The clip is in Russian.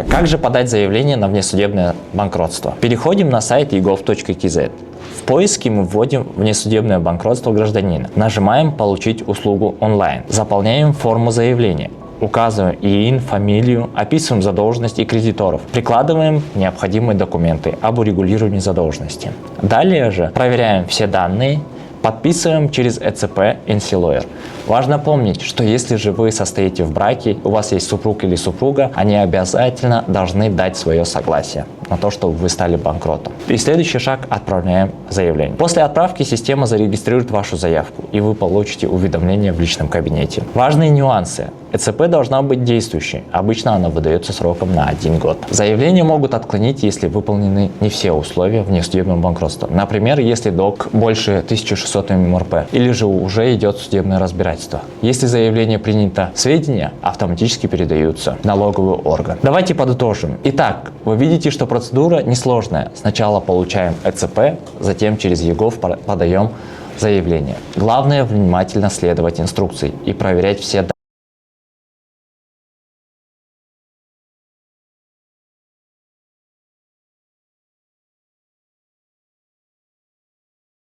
Как же подать заявление на внесудебное банкротство? Переходим на сайт egov.kz. В поиске мы вводим внесудебное банкротство гражданина. Нажимаем «Получить услугу онлайн». Заполняем форму заявления. Указываем ИИН, фамилию, описываем задолженность и кредиторов. Прикладываем необходимые документы об урегулировании задолженности. Далее же проверяем все данные, подписываем через ЭЦП NC-Lawyer. Важно помнить, что если же вы состоите в браке, у вас есть супруг или супруга, они обязательно должны дать свое согласие на то, чтобы вы стали банкротом. И следующий шаг – отправляем заявление. После отправки система зарегистрирует вашу заявку, и вы получите уведомление в личном кабинете. Важные нюансы. ЭЦП должна быть действующей. Обычно она выдается сроком на 1 год. Заявление могут отклонить, если выполнены не все условия внесудебного банкротства. Например, если долг больше 1600 ММРП, или же уже идет судебное разбирательство. Если заявление принято в сведения, автоматически передаются в налоговый орган. Давайте подытожим. Итак, вы видите, что процедура несложная. Сначала получаем ЭЦП, затем через egov подаем заявление. Главное внимательно следовать инструкции и проверять все данные.